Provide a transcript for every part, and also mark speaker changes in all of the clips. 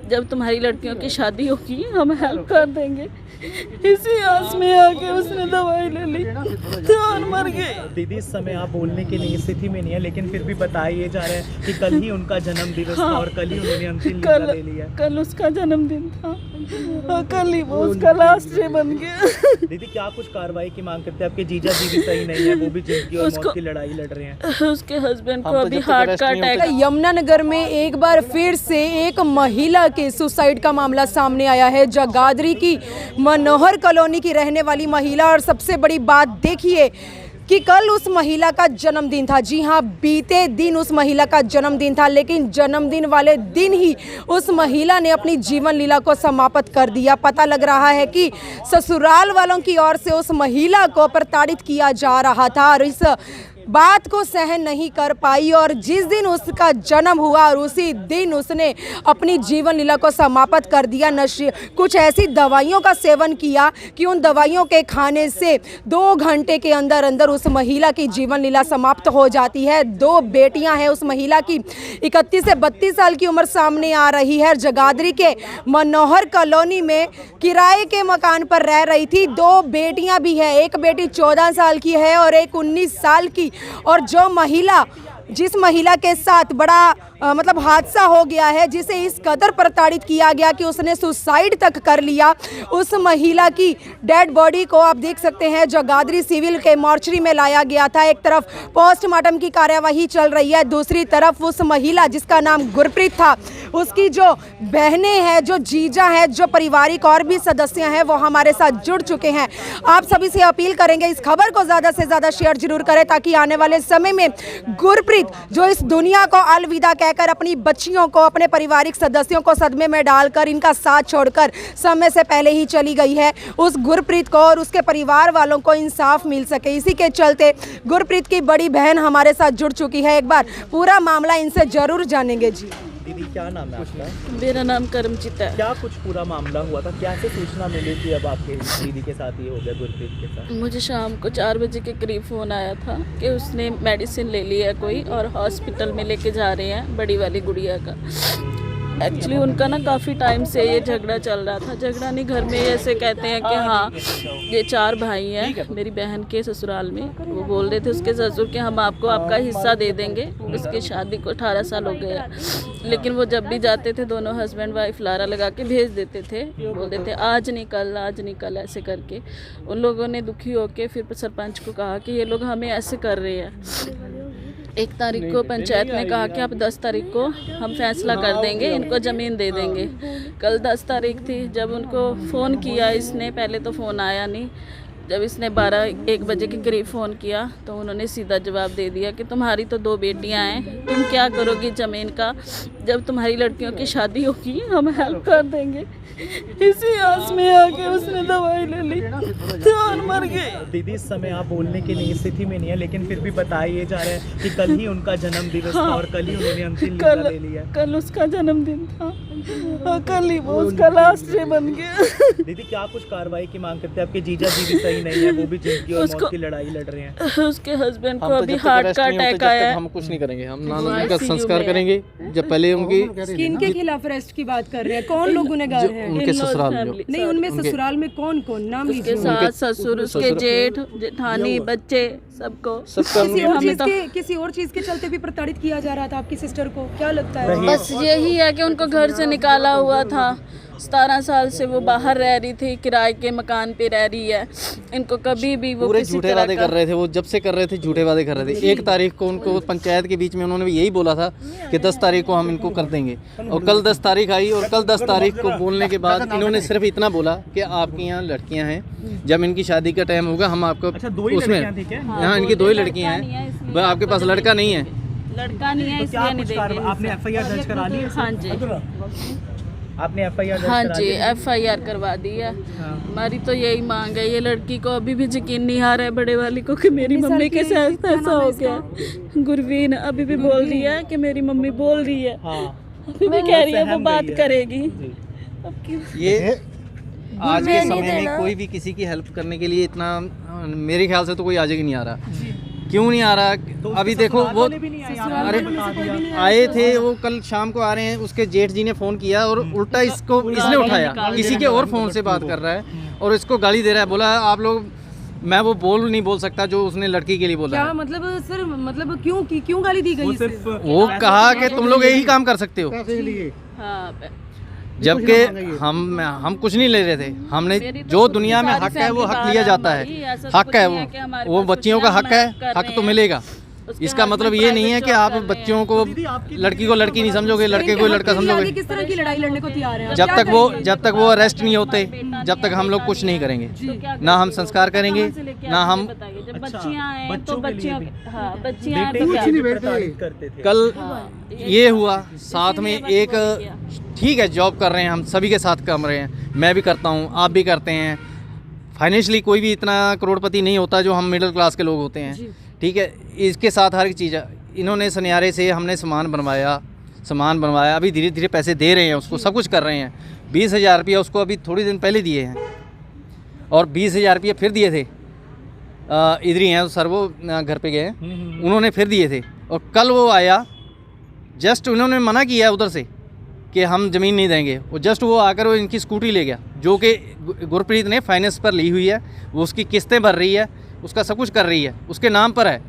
Speaker 1: जब तुम्हारी लड़कियों की शादी होगी हम हेल्प कर देंगे। इसी आस में आके उसने दवाई ले ली तो और मर गए।
Speaker 2: दीदी इस समय आप बोलने की नहीं स्थिति में नहीं है, लेकिन फिर भी बताया जा रहा है कि कल ही उनका जन्म दिवस था और कल ही उन्होंने अंतिम निद्रा ले लिया।
Speaker 1: कल उसका जन्मदिन था और कल ही वो उसका लास्ट डे बन गया।
Speaker 2: दीदी क्या कुछ कार्रवाई की मांग करते हैं? आपके जीजा जी भी सही नहीं है, वो भी जिंदगी और मौत की लड़ाई लड़ रहे हैं।
Speaker 1: उसके हस्बैंड को अभी हार्ट का अटैक।
Speaker 3: यमुनानगर में एक बार फिर से एक महिला के सुसाइड का मामला सामने आया है। जगाधरी की मनोहर कॉलोनी की रहने वाली महिला, और सबसे बड़ी बात देखिए कि कल उस महिला का जन्मदिन था। जी हाँ, बीते दिन उस महिला का जन्मदिन था, लेकिन जन्मदिन वाले दिन ही उस महिला ने अपनी जीवन लीला को समाप्त कर दिया। पता लग रहा है कि ससुराल वालों की ओर से उस महिला को प्रताड़ित किया जा रहा था और इस बात को सहन नहीं कर पाई और जिस दिन उसका जन्म हुआ और उसी दिन उसने अपनी जीवन लीला को समाप्त कर दिया। कुछ ऐसी दवाइयों का सेवन किया कि उन दवाइयों के खाने से 2 घंटे के अंदर अंदर उस महिला की जीवन लीला समाप्त हो जाती है। 2 बेटियां हैं उस महिला की, 31 से 32 साल की उम्र सामने आ रही है। जगाधरी के मनोहर कॉलोनी में किराए के मकान पर रह रही थी। 2 बेटियां भी है, एक बेटी 14 साल की है और एक 19 साल की। और जिस महिला के साथ बड़ा मतलब हादसा हो गया है, जिसे इस कदर प्रताड़ित किया गया कि उसने सुसाइड तक कर लिया, उस महिला की डेड बॉडी को आप देख सकते हैं जगाधरी सिविल के मॉर्चरी में लाया गया था। एक तरफ पोस्टमार्टम की कार्यवाही चल रही है, दूसरी तरफ उस महिला जिसका नाम गुरप्रीत था, उसकी जो बहनें हैं, जो जीजा हैं, जो पारिवारिक और भी सदस्य हैं, वो हमारे साथ जुड़ चुके हैं। आप सभी से अपील करेंगे इस खबर को ज़्यादा से ज़्यादा शेयर जरूर करें, ताकि आने वाले समय में गुरप्रीत जो इस दुनिया को अलविदा कहकर अपनी बच्चियों को, अपने पारिवारिक सदस्यों को सदमे में डालकर, इनका साथ छोड़कर समय से पहले ही चली गई है, उस गुरप्रीत को और उसके परिवार वालों को इंसाफ मिल सके। इसी के चलते गुरप्रीत की बड़ी बहन हमारे साथ जुड़ चुकी है। एक बार पूरा मामला इनसे जरूर जानेंगे। जी
Speaker 2: दीदी क्या नाम है आपका?
Speaker 1: मेरा नाम करमजीत है।
Speaker 2: क्या कुछ पूरा मामला हुआ था? कैसे सूचना मिली थी अब आपके दीदी के साथ ये हो गया, गुरप्रीत के साथ?
Speaker 1: मुझे शाम को 4 बजे के करीब फ़ोन आया था कि उसने मेडिसिन ले ली है कोई और हॉस्पिटल में लेके जा रहे हैं बड़ी वाली गुड़िया का। एक्चुअली उनका ना काफ़ी टाइम से ये झगड़ा चल रहा था। झगड़ा नहीं, घर में ऐसे कहते हैं कि हाँ ये 4 भाई हैं मेरी बहन के ससुराल में। वो बोल रहे थे उसके ससुर के हम आपको आपका हिस्सा दे देंगे। उसकी शादी को 18 साल हो गए, लेकिन वो जब भी जाते थे दोनों हस्बैंड वाइफ लारा लगा के भेज देते थे। बोलते थे आज निकल आज निकल, ऐसे करके। उन लोगों ने दुखी होकर फिर सरपंच को कहा कि ये लोग हमें ऐसे कर रहे हैं। 1 तारीख को पंचायत ने कहा कि आप 10 तारीख को हम फैसला कर देंगे, इनको ज़मीन दे देंगे। कल 10 तारीख थी। जब उनको फ़ोन किया इसने, पहले तो फ़ोन आया नहीं, जब इसने 12-1 बजे के करीब फ़ोन किया तो उन्होंने सीधा जवाब दे दिया कि तुम्हारी तो 2 बेटियां हैं, तुम क्या करोगी ज़मीन का? जब तुम्हारी लड़कियों की शादी होगी हम हेल्प कर देंगे। इसी आस में आके उसने दवाई ले ली तो और मर गए।
Speaker 2: दीदी इस समय आप बोलने की नहीं स्थिति में नहीं है, लेकिन फिर भी बताया जा रहा है कि कल ही उनका जन्म दिवस था और कल ही उन्होंने अंतिम निद्रा ले लिया।
Speaker 1: कल उसका जन्मदिन था और कल ही वो उसका लास्ट डे बन गया।
Speaker 2: दीदी क्या कुछ कार्रवाई की मांग करते हैं? आपके जीजा जी भी सही नहीं है, वो भी जिंदगी और मौत की लड़ाई लड़ रहे हैं।
Speaker 1: उसके हस्बैंड को अभी हार्ट का अटैक आया है।
Speaker 4: हम कुछ नहीं करेंगे, हम ना उनका संस्कार करेंगे जब पहले उनकी
Speaker 3: किनके खिलाफ अरेस्ट की बात कर रहे हैं? कौन लोग गुनहगार हैं?
Speaker 4: उनके ससुराल में
Speaker 3: नहीं, उनमें ससुराल में कौन कौन? नाम
Speaker 1: उसके सास ससुर, उसके जेठ जेठानी, बच्चे, सबको।
Speaker 3: किसी और चीज के चलते भी प्रताड़ित किया जा रहा था आपकी सिस्टर को, क्या लगता है?
Speaker 1: बस यही है कि उनको घर से निकाला हुआ था। 17 साल से वो बाहर रह रही थी, किराए के मकान पे रह रही है। इनको कभी भी वो
Speaker 4: पूरे झूठे वादे कर रहे थे। वो जब से कर रहे थे झूठे वादे कर रहे थे। 1 तारीख को उनको पंचायत के बीच में उन्होंने भी यही बोला था कि 10 तारीख को हम इनको कर देंगे, और कल 10 तारीख आई और कल 10 तारीख को बोलने के बाद इन्होंने सिर्फ इतना बोला कि आपके यहाँ लड़कियाँ हैं, जब इनकी शादी का टाइम होगा हम आपको उसमें, यहाँ इनकी 2 ही लड़कियाँ हैं, वह आपके पास लड़का नहीं है।
Speaker 1: लड़का नहीं है इसलिए नहीं देंगे।
Speaker 2: आपने FIR दर्ज करा ली है?
Speaker 1: हाँ जी,
Speaker 2: आपने FIR
Speaker 1: हाँ जी FIR करवा दी है। हमारी तो यही मांग है। ये लड़की को अभी भी यकीन नहीं आ रहा है बड़े वाली को कि मेरी मम्मी के साथ ऐसा हो गया। गुरवीन अभी भी बोल रही है कि मेरी मम्मी बोल रही है, अभी भी कह रही है वो बात करेगी।
Speaker 4: ये आज के समय में कोई भी किसी की हेल्प करने के लिए इतना, मेरे ख्याल से तो कोई आगे नहीं आ रहा। क्यों नहीं आ रहा?
Speaker 2: तो
Speaker 4: अभी
Speaker 2: उसके
Speaker 4: देखो
Speaker 2: ससुराल
Speaker 4: वो
Speaker 2: वाले भी नहीं आए, आपने
Speaker 4: अरे
Speaker 2: बता दिया।
Speaker 4: आए थे, वो कल शाम को आ रहे हैं, उसके जेठ जी ने फ़ोन किया और उल्टा इसको इसने उठाया, किसी के और फ़ोन से बात कर रहा है और इसको गाली दे रहा है। बोला आप लोग, मैं वो नहीं बोल सकता जो उसने लड़की के लिए बोला
Speaker 3: क्या
Speaker 4: है।
Speaker 3: मतलब सर, मतलब क्यों गाली दी
Speaker 2: वो
Speaker 3: गई?
Speaker 2: सिर्फ
Speaker 4: वो कहा कि तुम लोग यही काम कर सकते हो,
Speaker 1: हाँ
Speaker 4: जबकि हम कुछ नहीं ले रहे थे। हमने
Speaker 1: मेरी तो
Speaker 4: जो
Speaker 1: खुद की
Speaker 4: दुनिया में
Speaker 1: सारी
Speaker 4: हक है वो
Speaker 1: फैमिली
Speaker 4: हक लिया
Speaker 1: बाहर
Speaker 4: जाता
Speaker 1: हमारी,
Speaker 4: है,
Speaker 1: ऐसा तो
Speaker 4: हक
Speaker 1: कुछ
Speaker 4: है
Speaker 1: नहीं है कि हमारे
Speaker 4: वो
Speaker 1: पास
Speaker 4: बच्चियों
Speaker 1: कुछ
Speaker 4: का
Speaker 1: नहीं,
Speaker 4: हक है,
Speaker 1: हम कर
Speaker 4: हक
Speaker 1: रहे
Speaker 4: तो
Speaker 1: हैं।
Speaker 4: मिलेगा।
Speaker 1: उसके
Speaker 4: इसका
Speaker 1: husband
Speaker 4: मतलब ये नहीं है कि
Speaker 1: private
Speaker 4: आप
Speaker 1: job कर रहे
Speaker 4: बच्चियों
Speaker 1: हैं।
Speaker 4: को
Speaker 2: दीदी, आपकी
Speaker 4: लड़की को लड़की नहीं समझोगे, लड़के को लड़का
Speaker 3: आगे
Speaker 4: समझोगे।
Speaker 3: किस तरह की लड़ाई लड़ने को तैयार हैं?
Speaker 4: जब तक वो अरेस्ट नहीं होते, जब तक हम लोग कुछ नहीं करेंगे, ना हम संस्कार करेंगे, ना हम।
Speaker 1: जब
Speaker 2: अच्छा,
Speaker 1: बच्चियां हैं तो
Speaker 2: बच्चों के लिए
Speaker 1: बच्चियों
Speaker 2: भी।
Speaker 1: हाँ बच्चियां हैं
Speaker 2: बेटे
Speaker 1: तो
Speaker 2: को
Speaker 1: क्या?
Speaker 2: भी प्रताड़ित करते थे।
Speaker 4: कल ये हुआ, साथ में एक ठीक है जॉब कर रहे हैं, हम सभी के साथ कर रहे हैं, मैं भी करता हूँ, आप भी करते हैं। फाइनेंशियली कोई भी इतना करोड़पति नहीं होता जो हम मिडिल क्लास के लोग होते हैं, ठीक है। इसके साथ हर एक चीज़, इन्होंने सुनियारे से हमने सामान बनवाया, अभी धीरे धीरे पैसे दे रहे हैं उसको, सब कुछ कर रहे हैं। 20,000 रुपया उसको अभी थोड़ी दिन पहले दिए हैं और 20,000 रुपया फिर दिए थे। इधर ही हैं सर, वो घर पे गए हैं, उन्होंने फिर दिए थे। और कल वो आया, जस्ट उन्होंने मना किया उधर से कि हम ज़मीन नहीं देंगे, वो जस्ट वो आकर वो इनकी स्कूटी ले गया, जो कि गुरप्रीत ने फाइनेंस पर ली हुई है, वो उसकी किस्तें भर रही है, उसका सब कुछ कर रही है, उसके नाम पर है।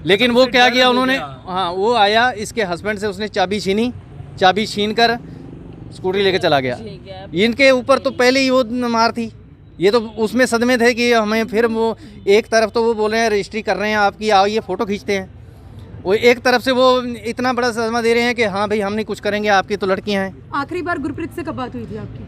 Speaker 4: लेकिन वो क्या किया उन्होंने, हाँ वो आया, इसके हस्बैंड से उसने चाबी छीन कर स्कूटी लेके चला गया। इनके ऊपर तो पहले ही वो मार थी, ये तो उसमें सदमे थे कि हमें फिर वो एक तरफ तो वो बोल रहे हैं रजिस्ट्री कर रहे हैं आपकी, आओ ये फ़ोटो खींचते हैं, वो एक तरफ से वो इतना बड़ा सदमा दे रहे हैं कि हाँ भाई हम नहीं कुछ करेंगे, आपकी तो लड़कियां हैं।
Speaker 3: आखिरी बार गुरप्रीत से कब बात हुई थी आपकी?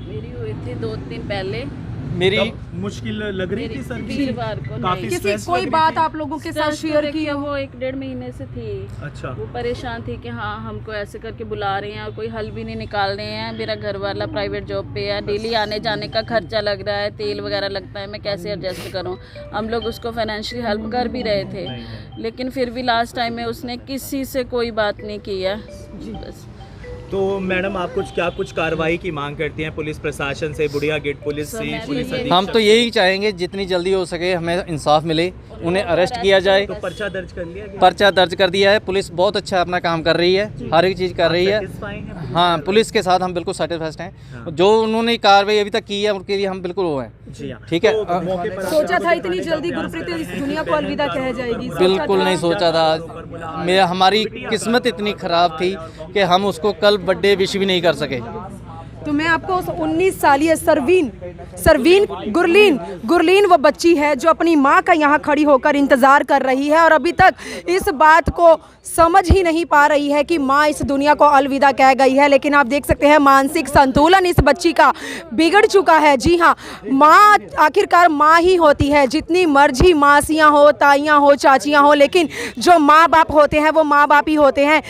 Speaker 1: मेरी हुई थी 2 दिन पहले,
Speaker 4: मेरी
Speaker 2: तब मुश्किल लग रही थी सर,
Speaker 1: वीरवार को
Speaker 2: काफी
Speaker 1: नहीं।
Speaker 3: किसी
Speaker 2: स्ट्रेस
Speaker 3: कोई
Speaker 2: लग रही
Speaker 3: बात
Speaker 2: थी?
Speaker 3: आप लोगों के साथ
Speaker 1: स्ट्रेस
Speaker 3: शेयर
Speaker 1: तो
Speaker 3: की?
Speaker 1: देखिए वो 1-1.5 महीने से थी।
Speaker 2: अच्छा,
Speaker 1: वो परेशान थी कि हाँ हमको ऐसे करके बुला रहे हैं और कोई हल भी नहीं निकाल रहे हैं। मेरा घर वाला प्राइवेट जॉब पे है, डेली आने जाने का खर्चा लग रहा है, तेल वगैरह लगता है, मैं कैसे एडजस्ट करूँ। हम लोग उसको फाइनेंशियली हेल्प कर भी रहे थे, लेकिन फिर भी लास्ट टाइम में उसने किसी से कोई बात नहीं की है। बस
Speaker 2: तो मैडम आप कुछ कार्रवाई की मांग करती हैं पुलिस प्रशासन से, बुढ़िया गेट पुलिस से, पुलिस अधीक्षक
Speaker 4: हम तो यही चाहेंगे जितनी जल्दी हो सके हमें इंसाफ मिले, उन्हें अरेस्ट किया जाए।
Speaker 2: तो पर्चा दर्ज कर लिया गया?
Speaker 4: पर्चा दर्ज कर दिया है, पुलिस बहुत अच्छा अपना काम कर रही है, हर एक चीज़ कर रही है।
Speaker 2: Satisfy हैं?
Speaker 4: हाँ, पुलिस के साथ हम बिल्कुल सेटिस्फाइड हैं। जो उन्होंने कार्रवाई अभी तक की है उनके लिए हम बिल्कुल वो हैं,
Speaker 2: जी हाँ।
Speaker 4: ठीक है।
Speaker 2: तो मौके पर
Speaker 3: सोचा था इतनी जल्दी गुरप्रीत इस दुनिया को अलविदा कह जाएगी?
Speaker 4: बिल्कुल नहीं सोचा था। हमारी किस्मत इतनी ख़राब थी कि हम उसको कल बर्थडे विश भी नहीं कर सके।
Speaker 3: तो मैं आपको उस 19 सालीय सरवीन गुरलीन वो बच्ची है जो अपनी माँ का यहाँ खड़ी होकर इंतज़ार कर रही है और अभी तक इस बात को समझ ही नहीं पा रही है कि माँ इस दुनिया को अलविदा कह गई है। लेकिन आप देख सकते हैं मानसिक संतुलन इस बच्ची का बिगड़ चुका है। जी हाँ, माँ आखिरकार माँ ही होती है, जितनी मर्जी मासियाँ हो, ताइयाँ हो, चाचियाँ हो, लेकिन जो माँ बाप होते हैं वो माँ बाप ही होते हैं।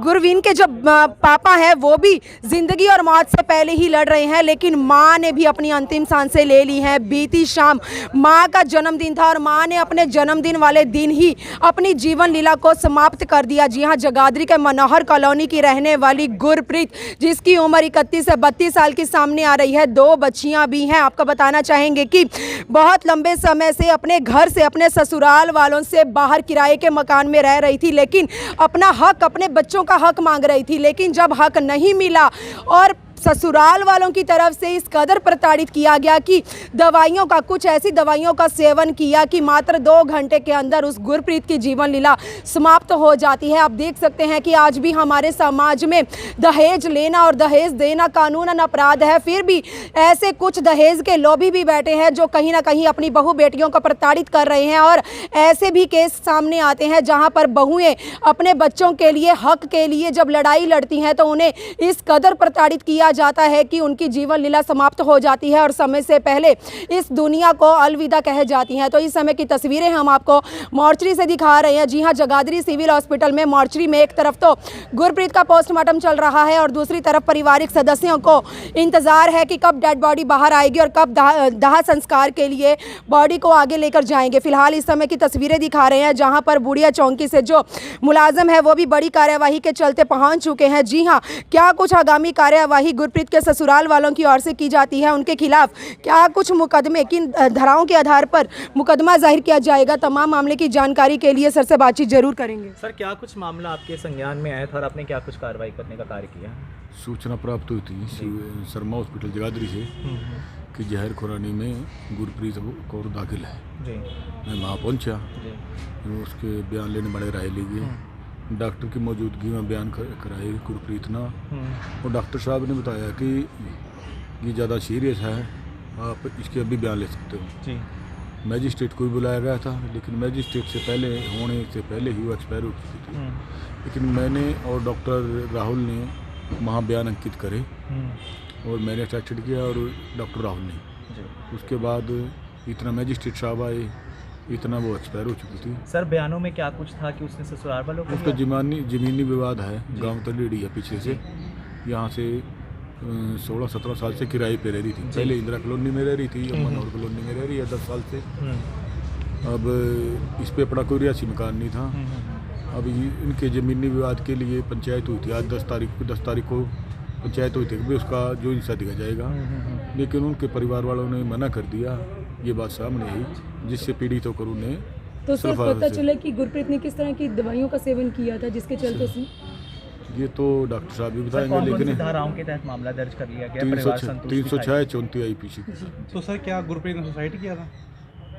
Speaker 3: गुरवीन के जो पापा हैं वो भी ज़िंदगी और मौत से पहले ही लड़ रहे हैं, लेकिन माँ ने भी अपनी अंतिम सांसें ले ली हैं। बीती शाम माँ का जन्मदिन था और माँ ने अपने जन्मदिन वाले दिन ही अपनी जीवन लीला को समाप्त कर दिया। जी हाँ, जगाधरी के मनोहर कॉलोनी की रहने वाली गुरप्रीत, जिसकी उम्र 31 से 32 साल की सामने आ रही है, 2 बच्चियां भी हैं। आपको बताना चाहेंगे कि बहुत लंबे समय से अपने घर से, अपने ससुराल वालों से बाहर किराए के मकान में रह रही थी, लेकिन अपना हक, अपने बच्चों का हक मांग रही थी। लेकिन जब हक नहीं मिला और ससुराल वालों की तरफ से इस कदर प्रताड़ित किया गया कि दवाइयों का, कुछ ऐसी दवाइयों का सेवन किया कि मात्र 2 घंटे के अंदर उस गुरप्रीत की जीवन लीला समाप्त हो जाती है। आप देख सकते हैं कि आज भी हमारे समाज में दहेज लेना और दहेज देना कानूनन अपराध है, फिर भी ऐसे कुछ दहेज के लॉबी भी बैठे हैं जो कहीं ना कहीं अपनी बहू बेटियों को प्रताड़ित कर रहे हैं। और ऐसे भी केस सामने आते हैं जहाँ पर बहुएँ अपने बच्चों के लिए, हक के लिए जब लड़ाई लड़ती हैं तो उन्हें इस कदर प्रताड़ित किया जाता है कि उनकी जीवन लीला समाप्त हो जाती है और समय से पहले इस दुनिया को अलविदा कह जाती हैं। तो इस समय की तस्वीरें हम आपको मॉर्चरी से दिखा रहे हैं। जी हाँ, जगाधरी सिविल हॉस्पिटल में मॉर्चरी में एक तरफ तो गुरप्रीत का पोस्टमार्टम चल रहा है और दूसरी तरफ पारिवारिक सदस्यों को इंतजार है कि कब डेड बॉडी बाहर आएगी और कब दाह संस्कार के लिए बॉडी को आगे लेकर जाएंगे। फिलहाल इस समय की तस्वीरें दिखा रहे हैं जहाँ पर बुढ़िया चौकी से जो मुलाजिम है वो भी बड़ी कार्यवाही के चलते पहुँच चुके हैं। जी हाँ, क्या कुछ आगामी कार्यवाही गुरप्रीत के ससुराल वालों की ओर से की जाती है, उनके खिलाफ क्या कुछ मुकदमे, किन धाराओं के आधार पर मुकदमा जाहिर किया जाएगा, तमाम मामले की जानकारी के लिए सर से बातचीत जरूर करेंगे।
Speaker 2: सर क्या कुछ मामला आपके संज्ञान में आया था और आपने क्या कुछ कार्रवाई करने का कार्य किया?
Speaker 5: सूचना प्राप्त हुई थी शर्मा हॉस्पिटल जगाधरी से कि जहर खुरानी में गुरप्रीत कौर दाखिल है।
Speaker 2: जी
Speaker 5: मैं वहाँ पहुँचा,
Speaker 2: जी
Speaker 5: उसके बयान लेने बड़े राय ली गई। डॉक्टर की मौजूदगी में बयान कराए गुरप्रीत ना, और डॉक्टर साहब ने बताया कि ये ज़्यादा सीरियस है, आप इसके अभी बयान ले सकते हो।
Speaker 2: जी
Speaker 5: मैजिस्ट्रेट को भी बुलाया गया था, लेकिन मैजिस्ट्रेट से पहले होने से पहले ही वो एक्सपायर हो चुकी थी। लेकिन मैंने और डॉक्टर राहुल ने वहाँ बयान अंकित करे और मैंने अटेस्टेड किया और डॉक्टर राहुल ने। उसके बाद इतना मैजिस्ट्रेट साहब आए, इतना वो एक्सपायर हो चुकी थी।
Speaker 2: सर बयानों में क्या कुछ था कि उसने ससुराल वालों को
Speaker 5: उसका ज़मीनी विवाद है, गांव तलेड़ी है पीछे से, यहाँ से 16-17 साल से किराए पे रह रही थी। पहले इंदिरा कॉलोनी में रह रही थी, अब मनोहर कॉलोनी में रह रही है 10 साल से। अब इस पे अपना कोई रियासी मकान नहीं था। अब इनके ज़मीनी विवाद के लिए पंचायत हुई थी, आज 10 तारीख को पंचायत हुई थी कि उसका जो हिस्सा दिया जाएगा, लेकिन उनके परिवार वालों ने मना कर दिया। ये बात सामने आई, जिससे पीड़ित होकर उन्हें
Speaker 3: तो सर पता चला कि गुरप्रीत ने किस तरह की दवाइयों का सेवन किया था जिसके चलते उसने,
Speaker 5: ये तो डॉक्टर साहब भी
Speaker 2: सर
Speaker 5: बताएंगे।
Speaker 2: कौन-कौन सी
Speaker 5: लेकिन
Speaker 2: धाराओं के तहत मामला दर्ज कर लिया गया? परिवार संतुष्टि
Speaker 5: 306 34 IPC।
Speaker 6: तो सर क्या गुरप्रीत ने सुसाइड किया था?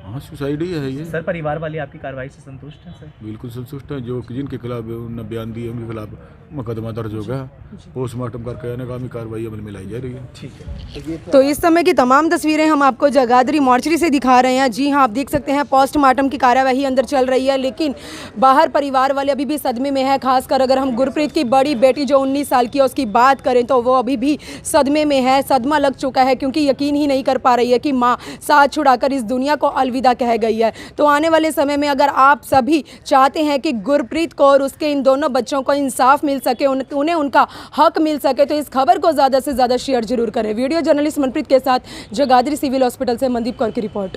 Speaker 5: हाँ, सुसाइड ही है ये।
Speaker 2: सर परिवार वाले आपकी कार्रवाई से संतुष्ट हैं सर?
Speaker 5: बिल्कुल संतुष्ट हैं। जो जिनके खिलाफ उन्होंने बयान दिए उनके खिलाफ मुकदमा दर्ज हो गया, पोस्टमार्टम करके आगामी कार्रवाई अमल में लाई जा रही है।
Speaker 2: ठीक है।
Speaker 3: तो इस समय की तमाम तस्वीरें हम आपको जगाधरी मॉर्चरी से दिखा रहे हैं। जी हाँ, आप देख सकते हैं पोस्टमार्टम की कार्यवाही अंदर चल रही है, लेकिन बाहर परिवार वाले अभी भी सदमे में है। खासकर अगर हम गुरप्रीत की बड़ी बेटी जो 19 साल की है उसकी बात करें तो वो अभी भी सदमे में है, सदमा लग चुका है, क्योंकि यकीन ही नहीं कर पा रही है कि माँ साथ छुड़ाकर इस दुनिया को अलविदा कह गई है। तो आने वाले समय में अगर आप सभी चाहते हैं कि गुरप्रीत को और उसके इन दोनों बच्चों को इंसाफ मिल सके, उन्हें उनका हक मिल सके, तो इस खबर को ज़्यादा से ज़्यादा शेयर जरूर करें। वीडियो जर्नलिस्ट मनप्रीत के साथ जगाधरी सिविल हॉस्पिटल से मनदीप कौर की रिपोर्ट।